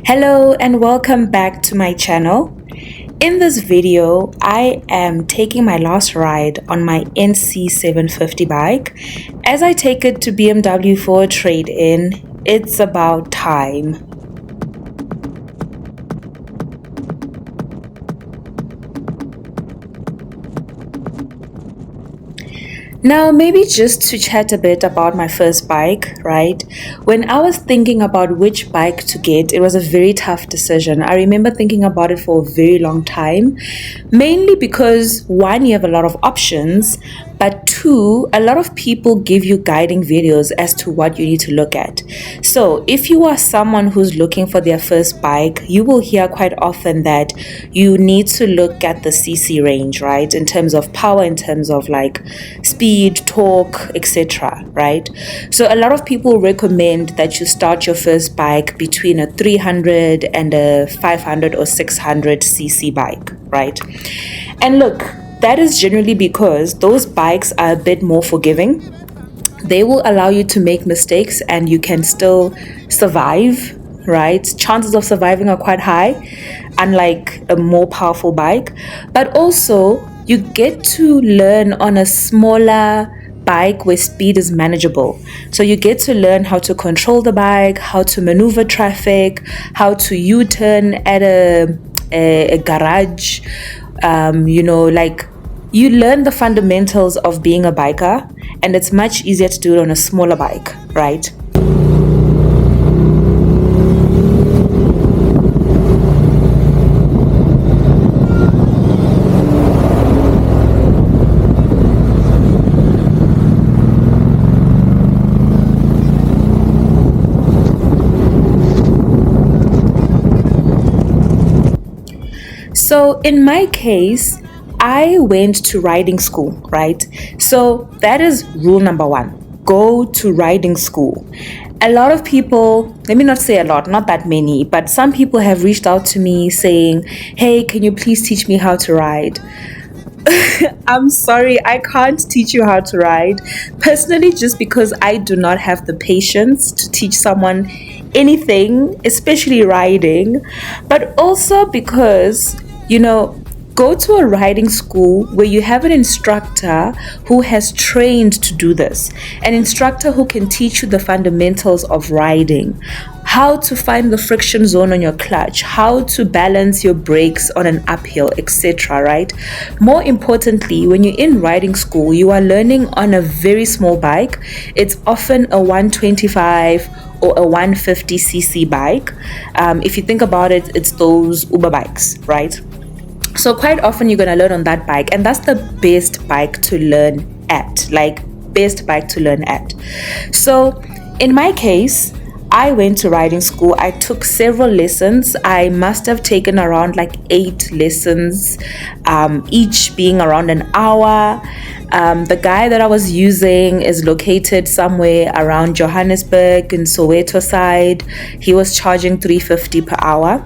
Hello and welcome back to my channel. In this video, I am taking my last ride on my NC750 bike. As I take it to BMW for a trade-in, it's about time. Now, maybe just to chat a bit about my first bike, right? When I was thinking about which bike to get, it was a very tough decision. I remember thinking about it for a very long time, mainly because one, you have a lot of options, but two, a lot of people give you guiding videos as to what you need to look at. So if you are someone who's looking for their first bike, you will hear quite often that you need to look at the CC range, right? In terms of power, in terms of like speed, torque, etc., right? So a lot of people recommend that you start your first bike between a 300 and a 500 or 600 cc bike, right? And look, that is generally because those bikes are a bit more forgiving. They will allow you to make mistakes and you can still survive, right? Chances of surviving are quite high, unlike a more powerful bike. But also, you get to learn on a smaller bike where speed is manageable. So you get to learn how to control the bike, how to maneuver traffic, how to U-turn at a garage. You learn the fundamentals of being a biker, and it's much easier to do it on a smaller bike, right? So in my case, I went to riding school, right? So that is rule number one. Go to riding school. A lot of people, let me not say a lot, not that many, but some people have reached out to me saying, hey, can you please teach me how to ride? I'm sorry, I can't teach you how to ride. Personally, just because I do not have the patience to teach someone anything, especially riding, but also because, go to a riding school where you have an instructor who has trained to do this, an instructor who can teach you the fundamentals of riding, how to find the friction zone on your clutch, how to balance your brakes on an uphill, etc., right? More importantly, when you're in riding school, you are learning on a very small bike. It's often a 125 or a 150cc bike. If you think about it, it's those Uber bikes, right? So quite often you're going to learn on that bike, and that's the best bike to learn at, So in my case, I went to riding school. I took several lessons. I must have taken around like 8 lessons, each being around an hour. The guy that I was using is located somewhere around Johannesburg in Soweto side. He was charging $350 per hour.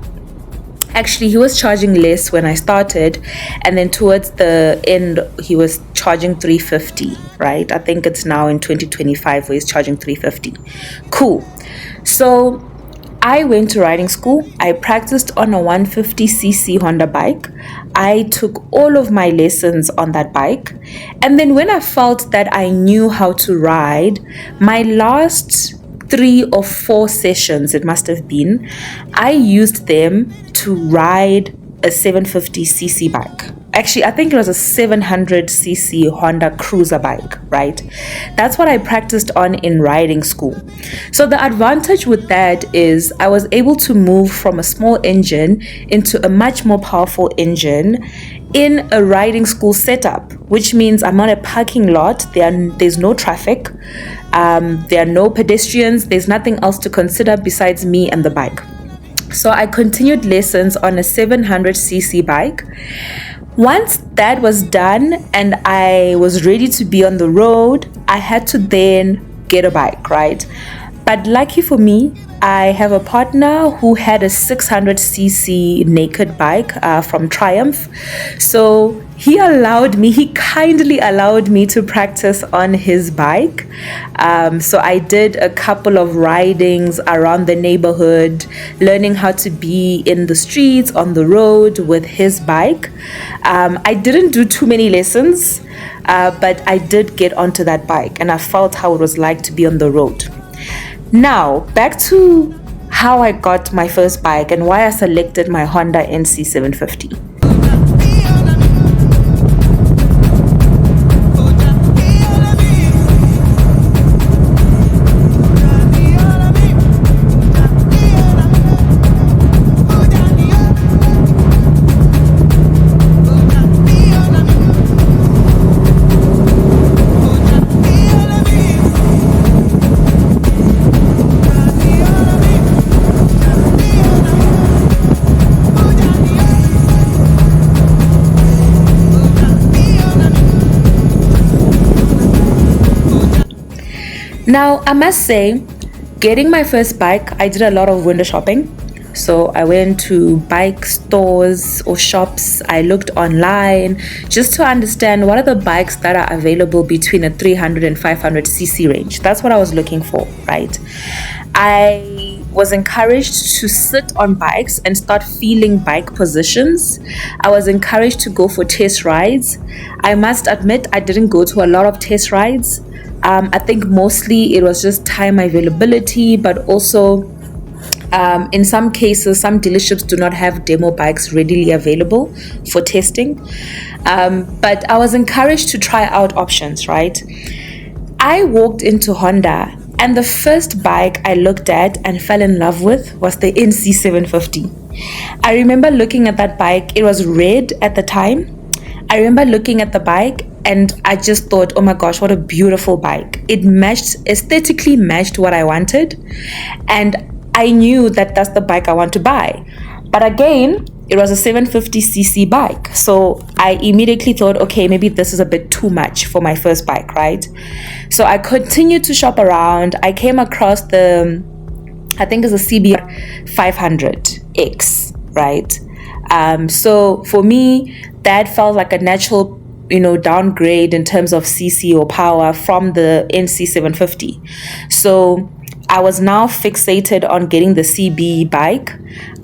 Actually, he was charging less when I started, and then towards the end, he was charging $350, right? I think it's now in 2025 where he's charging $350. Cool. So I went to riding school. I practiced on a 150cc Honda bike. I took all of my lessons on that bike. And then when I felt that I knew how to ride, my last 3 or 4 sessions, it must have been, I used them to ride a 750cc bike. Actually, I think it was a 700cc Honda cruiser bike, right? That's what I practiced on in riding school. So the advantage with that is I was able to move from a small engine into a much more powerful engine in a riding school setup, which means I'm on a parking lot. There's no traffic. There are no pedestrians. There's nothing else to consider besides me and the bike. So I continued lessons on a 700cc bike. Once that was done and I was ready to be on the road, I had to then get a bike, right? But lucky for me, I have a partner who had a 600cc naked bike from Triumph. So he kindly allowed me to practice on his bike. So I did a couple of ridings around the neighborhood, learning how to be in the streets, on the road with his bike. I didn't do too many lessons, but I did get onto that bike and I felt how it was like to be on the road. Now, back to how I got my first bike and why I selected my Honda NC750. Now, I must say, getting my first bike, I did a lot of window shopping. So I went to bike stores or shops. I looked online just to understand what are the bikes that are available between a 300 and 500cc range. That's what I was looking for, right? I was encouraged to sit on bikes and start feeling bike positions. I was encouraged to go for test rides. I must admit, I didn't go to a lot of test rides. I think mostly it was just time availability, but also in some cases, some dealerships do not have demo bikes readily available for testing. But I was encouraged to try out options, right? I walked into Honda and the first bike I looked at and fell in love with was the NC750. I remember looking at that bike. It was red at the time. I remember looking at the bike and I just thought, oh my gosh, what a beautiful bike. It aesthetically matched what I wanted. And I knew that that's the bike I want to buy. But again, it was a 750cc bike. So I immediately thought, okay, maybe this is a bit too much for my first bike, right? So I continued to shop around. I came across I think it's a CB500X, right? So for me, that felt like a natural downgrade in terms of cc or power from the NC750. So I was now fixated on getting the CB bike.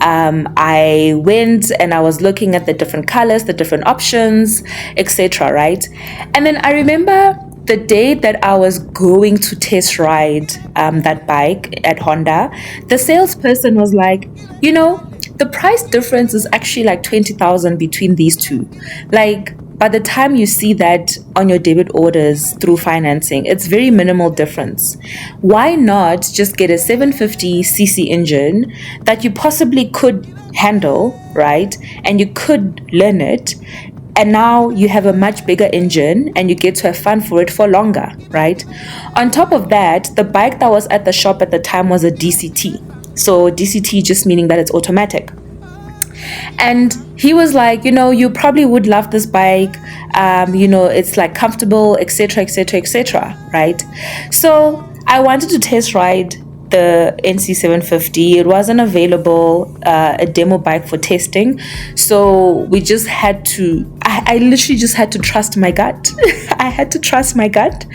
I went and I was looking at the different colors, the different options, etc. Right? And then I remember the day that I was going to test ride that bike at Honda, the salesperson was like, the price difference is actually like 20,000 between these two. Like, by the time you see that on your debit orders through financing, it's very minimal difference. Why not just get a 750cc engine that you possibly could handle, right? And you could learn it. And now you have a much bigger engine and you get to have fun for it for longer, right? On top of that, the bike that was at the shop at the time was a DCT. So DCT just meaning that it's automatic. And he was like, you probably would love this bike. It's like comfortable, etc., etc., etc., right? So I wanted to test ride the NC750. It wasn't available, a demo bike for testing. So we just had to, I literally just had to trust my gut. I had to trust my gut.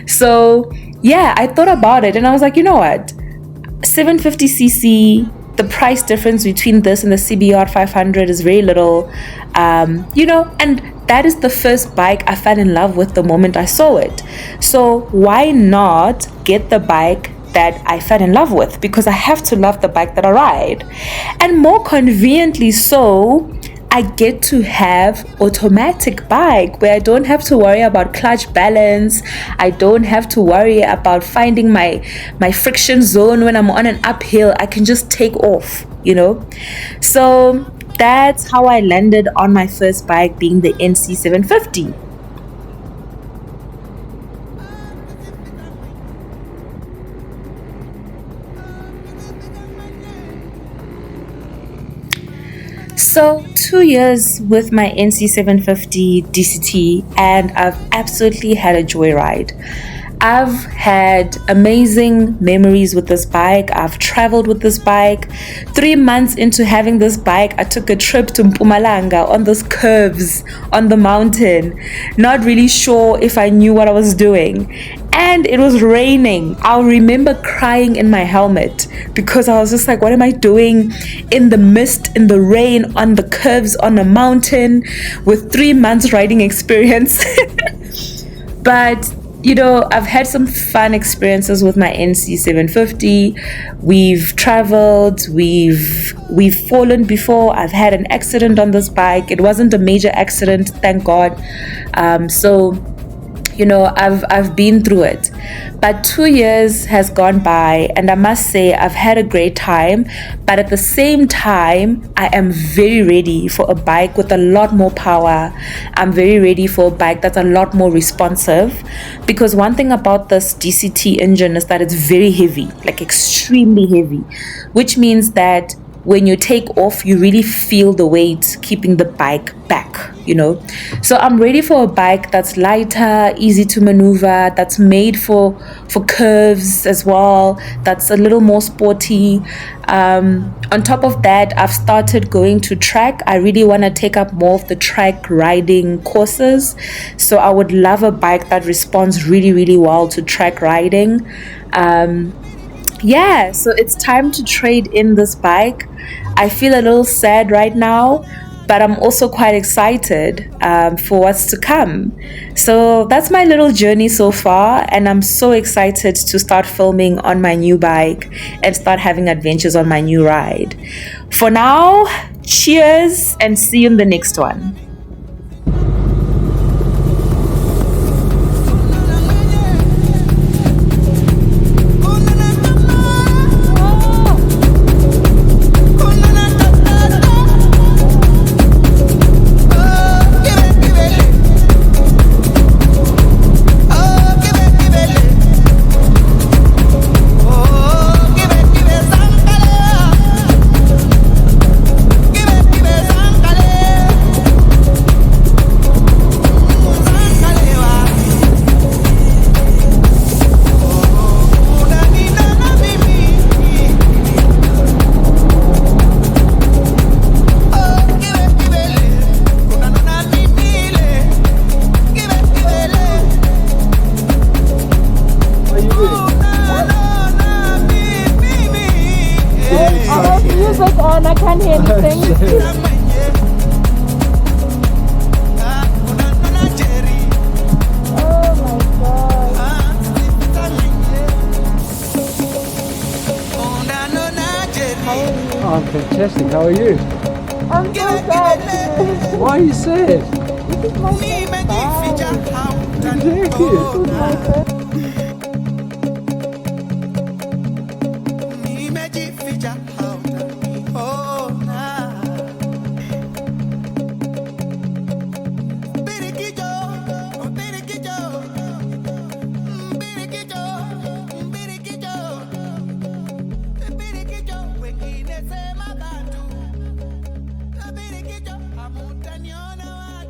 So yeah, I thought about it and I was like, you know what? 750cc, the price difference between this and the CBR 500 is very little, and that is the first bike I fell in love with the moment I saw it. So why not get the bike that I fell in love with? Because I have to love the bike that I ride. And more conveniently so, I get to have automatic bike where I don't have to worry about clutch balance. I don't have to worry about finding my friction zone when I'm on an uphill. I can just take off, So that's how I landed on my first bike, being the NC750. So 2 years with my NC750 DCT and I've absolutely had a joyride. I've had amazing memories with this bike. I've traveled with this bike. 3 months into having this bike, I took a trip to Mpumalanga on those curves on the mountain, not really sure if I knew what I was doing. And it was raining. I'll remember crying in my helmet because I was just like, what am I doing in the mist, in the rain, on the curves, on a mountain with 3 months riding experience? But I've had some fun experiences with my NC750. We've traveled, we've fallen before. I've had an accident on this bike. It wasn't a major accident, thank God. I've been through it. But 2 years has gone by, and I must say I've had a great time. But at the same time, I am very ready for a bike with a lot more power. I'm very ready for a bike that's a lot more responsive, because one thing about this DCT engine is that it's very heavy, like extremely heavy, which means that when you take off, you really feel the weight keeping the bike back, So I'm ready for a bike that's lighter, easy to maneuver, that's made for curves as well, that's a little more sporty. On top of that, I've started going to track. I really want to take up more of the track riding courses. So I would love a bike that responds really, really well to track riding. So it's time to trade in this bike. I feel a little sad right now, but I'm also quite excited for what's to come. So that's my little journey so far, and I'm so excited to start filming on my new bike and start having adventures on my new ride. For now, cheers and see you in the next one. Music on, I can't hear anything. I'm fantastic. How are you? I'm so sad. Why are you sad? This is my first time. Exactly. This is my first. Abirikito, amutaniona